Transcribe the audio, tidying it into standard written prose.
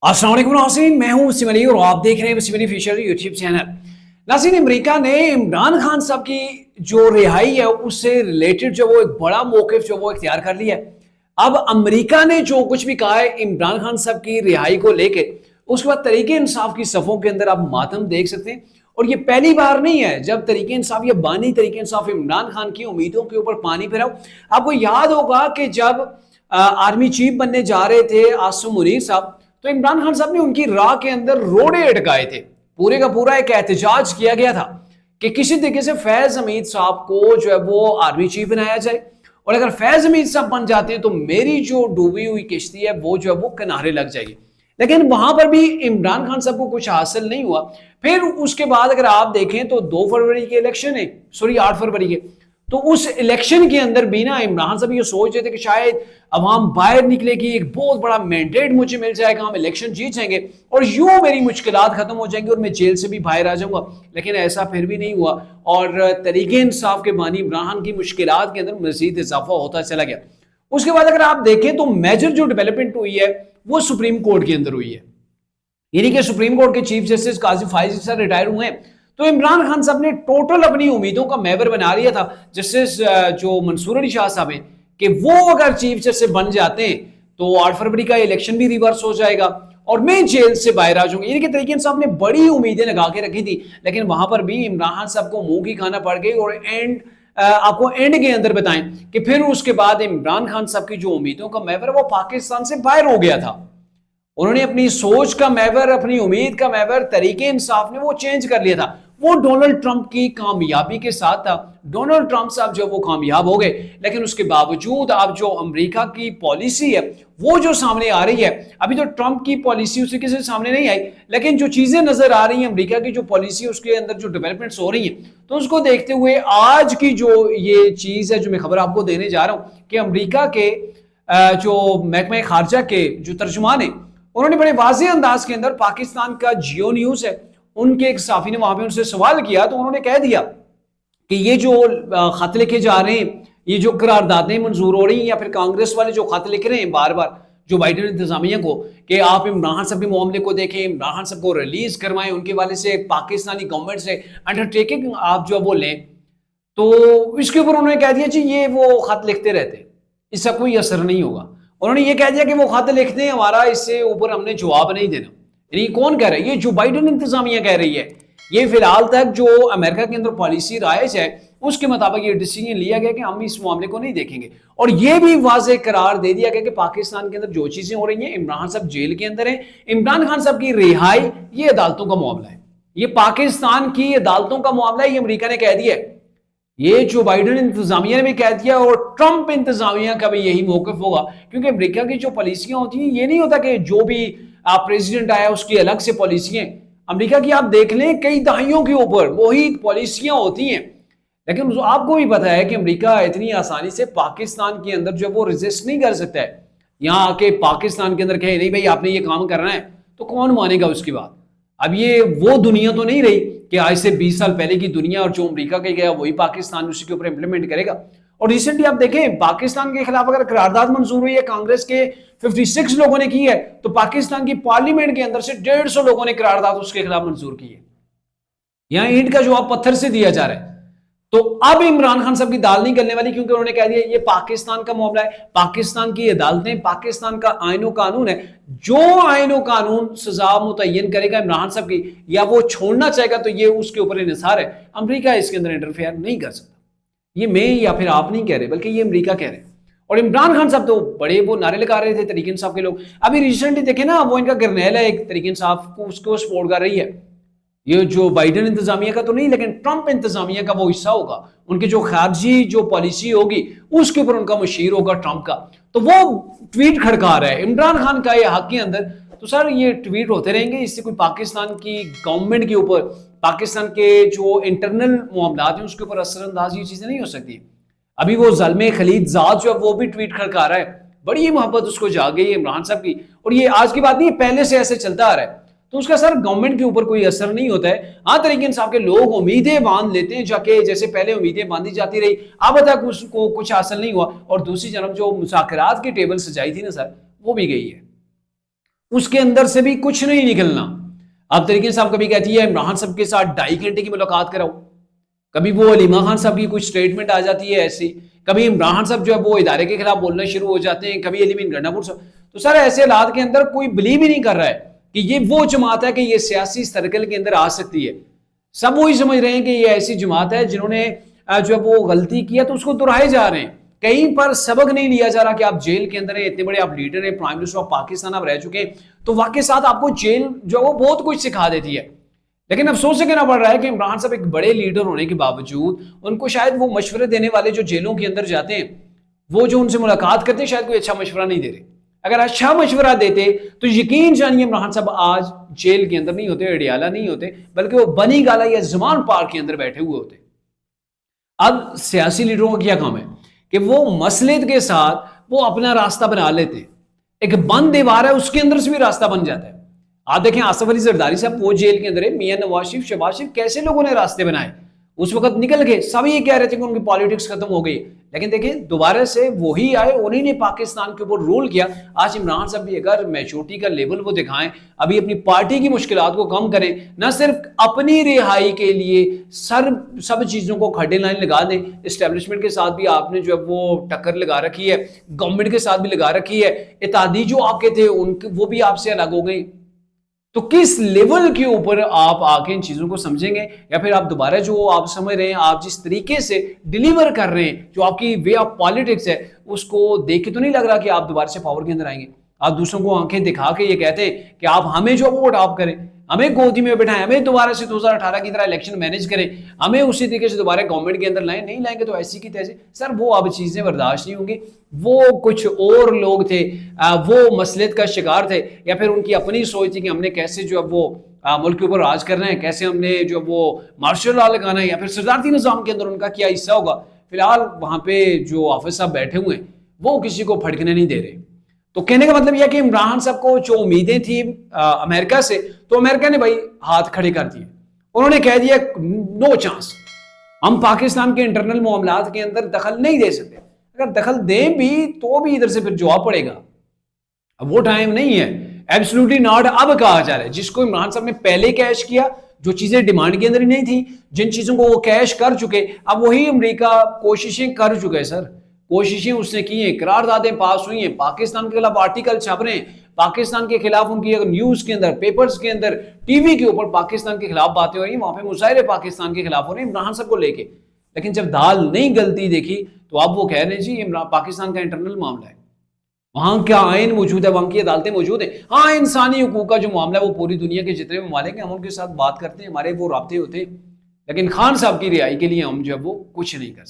अस्सलाम वालेकुम नाज़रीन, मैं हूं वसीम अली और आप देख रहे हैं Wasim Ali official YouTube channel. नाज़रीन, अमेरिका ने इमरान खान साहब की जो रिहाई है उससे रिलेटेड जो वो एक बड़ा मौक़िफ़ जो वो इख्तियार कर लिया है। अब अमेरिका ने जो कुछ भी कहा है इमरान खान साहब की रिहाई को लेके, उसके बाद तहरीक इंसाफ की सफ़ों के अंदर आप मातम देख सकते हैं। और ये पहली बार नहीं है जब तहरीक इंसाफ या बानी तहरीक इंसाफ इमरान खान की उम्मीदों के ऊपर पानी फिरा। आपको याद होगा कि जब आर्मी चीफ बनने जा रहे थे आसिम मुनीर साहब, तो इमरान खान साहब ने उनकी राह के अंदर रोड़े अटकाए थे। पूरे का पूरा एक एहतजाज किया गया था कि किसी तरीके से फैज हमीद साहब को जो है वो आर्मी चीफ बनाया जाए, और अगर फैज हमीद साहब बन जाते हैं तो मेरी जो डूबी हुई किश्ती है वो जो है वो किनारे लग जाएगी। लेकिन वहां पर भी इमरान खान साहब को कुछ हासिल नहीं हुआ। फिर उसके बाद अगर आप देखें तो 2 फरवरी के इलेक्शन है, सॉरी 8 फरवरी के, तो उस इलेक्शन के अंदर भी ना इमरान साहब ये सोच रहे थे कि शायद अवाम बाहर निकलेगी, एक बहुत बड़ा मैंडेट मुझे मिल जाएगा, हम इलेक्शन जीत जाएंगे और यूं मेरी मुश्किलात खत्म हो जाएंगी और मैं जेल से भी बाहर आ जाऊंगा। लेकिन ऐसा फिर भी नहीं हुआ और तहरीक इंसाफ के बानी इमरान खान की मुश्किलात के अंदर मजीद इजाफा होता चला गया। उसके बाद अगर आप देखें तो मेजर जो डेवलपमेंट हुई है वो सुप्रीम कोर्ट के अंदर हुई है, यानी कि सुप्रीम कोर्ट के चीफ जस्टिस काजी फाइज सर रिटायर हुए हैं। तो इमरान खान साहब ने टोटल अपनी उम्मीदों का मैवर बना लिया था जस्टिस जो मंसूर अली शाह साहब हैं कि वो अगर चीफ जस्टिस बन जाते हैं तो 8 फरवरी का इलेक्शन भी रिवर्स हो जाएगा और मैं जेल से बाहर आ जाऊंगा। यानी कि तरीके साहब ने बड़ी उम्मीदें लगा के रखी थी, लेकिन वहां पर भी इमरान खान साहब को मुंह की खाना पड़ गई। और आपको एंड के अंदर बताएं कि फिर उसके बाद इमरान खान साहब की जो उम्मीदों का मैवर वो पाकिस्तान से बाहर हो गया था। उन्होंने अपनी सोच का मैवर, अपनी उम्मीद का मैवर तरीके इंसाफ ने वो चेंज कर लिया था। वो डोनाल्ड ट्रंप की कामयाबी के साथ था। डोनाल्ड ट्रंप साहब जो वो कामयाब हो गए, लेकिन उसके बावजूद अब जो अमेरिका की पॉलिसी है वो जो सामने आ रही है, अभी तो ट्रंप की पॉलिसी उसी के सामने नहीं आई, लेकिन जो चीजें नजर आ रही हैं अमेरिका की जो पॉलिसी उसके अंदर जो डेवलपमेंट्स हो रही हैं, तो उसको देखते हुए आज की जो ये चीज है जो मैं खबर आपको देने जा रहा हूं कि अमेरिका के जो महकमा खारजा के जो तर्जुमान है उन्होंने बड़े वाज़ेह अंदाज के अंदर, पाकिस्तान का जियो न्यूज है उनके एक साफी ने वहां पे उनसे सवाल किया तो उन्होंने कह दिया कि ये जो खत लिखे जा रहे हैं, ये जो करारदादें मंजूर हो रही हैं या फिर कांग्रेस वाले जो खत लिख रहे हैं बार बार जो बाइडेन इंतजामिया को कि आप इमरान खान साहब के मामले को देखें, इमरान खान साहब को रिलीज करवाएं, उनके वाले से पाकिस्तानी गवर्नमेंट से अंडरटेकिंग आप जो वो लें, तो इसके ऊपर उन्होंने कह दिया जी ये वो खत लिखते रहते, इसका कोई असर नहीं होगा। उन्होंने ये कह दिया कि वो खत लिखते हैं, हमारा इससे ऊपर हमने जवाब नहीं देना। यानी कौन कह रहा है? ये जो बाइडेन इंतजामिया कह रही है। ये फिलहाल तक जो अमेरिका के अंदर पॉलिसी राइज है उसके मुताबिक ये डिसीजन लिया गया कि हम इस मामले को नहीं देखेंगे, और ये भी वाज़ेह करार दे दिया गया कि पाकिस्तान के अंदर जो चीजें हो रही हैं, इमरान साहब जेल के अंदर है, इमरान खान साहब की रिहाई ये अदालतों का मामला है, ये पाकिस्तान की अदालतों का मामला है, ये अमेरिका ने कह दिया है। ये जो बाइडेन इंतजामिया ने भी कह दिया और ट्रंप इंतजामिया का भी यही मौकफ होगा, क्योंकि अमेरिका की जो पॉलिसियां होती हैं ये नहीं होता कि जो भी प्रेसिडेंट आया उसकी अलग से पॉलिसियां। अमेरिका की आप देख लें कई दहाइयों के ऊपर वही पॉलिसियां होती हैं, लेकिन आपको भी पता है कि अमेरिका इतनी आसानी से पाकिस्तान के अंदर जो वो रेजिस्ट नहीं कर सकता है। यहाँ आके पाकिस्तान के अंदर कहे नहीं भाई आपने ये काम करना है, तो कौन मानेगा उसकी बात? अब ये वो दुनिया तो नहीं रही कि आज से 20 साल पहले की दुनिया और जो अमेरिका के गया वही पाकिस्तान उसी के ऊपर इंप्लीमेंट करेगा। और रिसेंटली आप देखें पाकिस्तान के खिलाफ अगर करारदाद मंजूर हुई है, कांग्रेस के 56 लोगों ने की है, तो पाकिस्तान की पार्लियामेंट के अंदर से 150 लोगों ने करारदाद उसके खिलाफ मंजूर की है। यहां ईंट का जवाब पत्थर से दिया जा रहा है। तो अब इमरान खान साहब की दाल नहीं गलने वाली, क्योंकि उन्होंने कह दिया ये पाकिस्तान का मामला है, पाकिस्तान की अदालतें, पाकिस्तान का आईनो कानून है, जो आईनो कानून सजा मुतय्यन करेगा इमरान साहब की या वो छोड़ना चाहेगा तो ये उसके ऊपर इन्हिसार है। अमेरिका इसके अंदर इंटरफेयर नहीं कर सकता। ये मैं या फिर आप नहीं कह रहे, बल्कि ये अमेरिका कह रहे हैं। और इमरान खान साहब तो बड़े वो नारे लगा रहे थे तरीके इंसाफ के लोग। अभी रिसेंटली देखे ना, वो इनका गर्नेल है एक तरीके इंसाफ को, उसको सपोर्ट कर रही है। ये जो बाइडेन इंतजामिया का तो नहीं, लेकिन ट्रंप इंतजामिया का वो हिस्सा होगा, उनकी जो खारजी जो पॉलिसी होगी उसके ऊपर उनका मुशीर होगा ट्रंप का। तो वो ट्वीट खड़का रहा है इमरान खान का ये हक के अंदर। तो सर ये ट्वीट होते रहेंगे, इससे कोई पाकिस्तान की गवर्नमेंट के ऊपर, पाकिस्तान के जो इंटरनल मामलात हैं उसके ऊपर असरअंदाज ये चीजें नहीं हो सकती। अभी वो ज़ल्मे खलीद ज़ाद जो है वो भी ट्वीट खड़का रहा है, बड़ी मोहब्बत उसको जाग गई है इमरान साहब की। और ये आज की बात नहीं, पहले से ऐसे चलता आ रहा है, तो उसका सर गवर्नमेंट के ऊपर कोई असर नहीं होता है। हाँ, तरीके इंसाफ के लोग उम्मीदें बांध लेते हैं जाके, जैसे पहले उम्मीदें बांधी जाती रही, अब तक उसको कुछ हासिल नहीं हुआ, और दूसरी तरफ जो मुज़ाकरात की टेबल सजाई थी ना सर, वो भी गई है। اس کے اندر سے بھی کچھ نہیں نکلنا. اب تحریک صاحب کبھی کہتی ہے عمران صاحب کے ساتھ 2.5 گھنٹے کی ملاقات کراؤ, کبھی وہ علیمہ خان صاحب کی کچھ سٹیٹمنٹ آ جاتی ہے ایسی, کبھی عمران خان صاحب جو ہے وہ ادارے کے خلاف بولنا شروع ہو جاتے ہیں, کبھی علی مین گنڈا پور صاحب. تو سر ایسے حالات کے اندر کوئی بلیو ہی نہیں کر رہا ہے کہ یہ وہ جماعت ہے کہ یہ سیاسی سرکل کے اندر آ سکتی ہے. سب وہی سمجھ رہے ہیں کہ یہ ایسی جماعت ہے جنہوں نے جو ہے وہ غلطی کیا تو اس کو دہرائے جا رہے ہیں. کہیں پر سبق نہیں لیا جا رہا کہ آپ جیل کے اندر ہیں, اتنے بڑے آپ لیڈر ہیں, پرائم منسٹر آف پاکستان آپ رہ چکے ہیں, تو واقعی ساتھ آپ کو جیل جو وہ بہت کچھ سکھا دیتی ہے. لیکن افسوس سے کہنا پڑ رہا ہے کہ عمران صاحب ایک بڑے لیڈر ہونے کے باوجود ان کو شاید وہ مشورے دینے والے جو جیلوں کے اندر جاتے ہیں, وہ جو ان سے ملاقات کرتے ہیں, شاید کوئی اچھا مشورہ نہیں دے رہے. اگر اچھا مشورہ دیتے تو یقین جانیے عمران صاحب آج جیل کے اندر نہیں ہوتے, اڈیالہ نہیں ہوتے, بلکہ وہ بنی گالا یا زمان پارک کے اندر بیٹھے ہوئے ہوتے. اب سیاسی لیڈروں کا کیا کام ہے کہ وہ مسلط کے ساتھ وہ اپنا راستہ بنا لیتے. ایک بند دیوار ہے, اس کے اندر سے بھی راستہ بن جاتا ہے. آپ دیکھیں آصف علی زرداری صاحب وہ جیل کے اندر ہے, میاں نواز شریف, شہباز شریف, کیسے لوگوں نے راستے بنائے, اس وقت نکل گئے. سب یہ کہہ رہے تھے کہ ان کی پالیٹکس ختم ہو گئی, لیکن دیکھیں دوبارہ سے وہی آئے, انہی نے پاکستان کے اوپر رول کیا. آج عمران صاحب بھی اگر میچورٹی کا لیول وہ دکھائیں, ابھی اپنی پارٹی کی مشکلات کو کم کریں, نہ صرف اپنی رہائی کے لیے سب چیزوں کو کھڈے لائن لگا دیں. اسٹیبلشمنٹ کے ساتھ بھی آپ نے جو ہے وہ ٹکر لگا رکھی ہے, گورنمنٹ کے ساتھ بھی لگا رکھی ہے, اتحادی جو آپ کے تھے وہ بھی آپ سے الگ ہو گئی. تو کس لیول کے اوپر آپ آ کے ان چیزوں کو سمجھیں گے, یا پھر آپ دوبارہ جو آپ سمجھ رہے ہیں, آپ جس طریقے سے ڈیلیور کر رہے ہیں, جو آپ کی وے آف پالیٹکس ہے, اس کو دیکھ کے تو نہیں لگ رہا کہ آپ دوبارہ سے پاور کے اندر آئیں گے. آپ دوسروں کو آنکھیں دکھا کے یہ کہتے ہیں کہ آپ ہمیں جو وہ اڈاپٹ کریں, ہمیں گودی میں بٹھائیں, ہمیں دوبارہ سے 2018 کی طرح الیکشن مینیج کریں, ہمیں اسی طریقے سے دوبارہ گورنمنٹ کے اندر لائیں. نہیں لائیں گے تو ایسی کی تیسے. سر وہ اب چیزیں برداشت نہیں ہوں گی. وہ کچھ اور لوگ تھے, وہ مسلط کا شکار تھے, یا پھر ان کی اپنی سوچ تھی کہ ہم نے کیسے جو اب وہ ملک کے اوپر راج کرنا ہے, کیسے ہم نے جو وہ مارشل لا لگانا ہے, یا پھر صدارتی نظام کے اندر ان کا کیا حصہ ہوگا. فی الحال وہاں پہ جو آفس صاحب بیٹھے ہوئے ہیں وہ کسی کو پھٹکنے نہیں دے رہے. تو کہنے کا مطلب یہ کہ عمران صاحب کو جو امیدیں تھیں امریکہ سے, تو امریکہ نے بھائی ہاتھ کھڑے کر دیے. انہوں نے کہہ دیا نو چانس, ہم پاکستان کے انٹرنل معاملات کے اندر دخل نہیں دے سکتے. اگر دخل دیں بھی تو بھی ادھر سے پھر جواب پڑے گا. اب وہ ٹائم نہیں ہے, ایبسلیوٹلی ناٹ اب کہا جا رہا ہے. جس کو عمران صاحب نے پہلے کیش کیا, جو چیزیں ڈیمانڈ کے اندر ہی نہیں تھی, جن چیزوں کو وہ کیش کر چکے, اب وہی امریکہ کوششیں کر چکے. سر کوششیں اس نے کی ہیں, قراردادیں پاس ہوئی ہیں, پاکستان کے خلاف آرٹیکل چھپ رہے ہیں, پاکستان کے خلاف ان کی نیوز کے اندر, پیپرز کے اندر, ٹی وی کے اوپر پاکستان کے خلاف باتیں ہو رہی ہیں, وہاں پہ مظاہرے پاکستان کے خلاف ہو رہے ہیں عمران صاحب کو لے کے. لیکن جب دال نہیں گلتی دیکھی تو اب وہ کہہ رہے ہیں جی پاکستان کا انٹرنل معاملہ ہے, وہاں کیا آئین موجود ہے, وہاں کی عدالتیں موجود ہیں. ہاں انسانی حقوق کا جو معاملہ ہے وہ پوری دنیا کے جتنے ممالک ہیں ہم ان کے ساتھ بات کرتے ہیں, ہمارے وہ رابطے ہوتے ہیں, لیکن خان صاحب کی رہائی کے لیے ہم جو ہے وہ کچھ نہیں کر سکتے.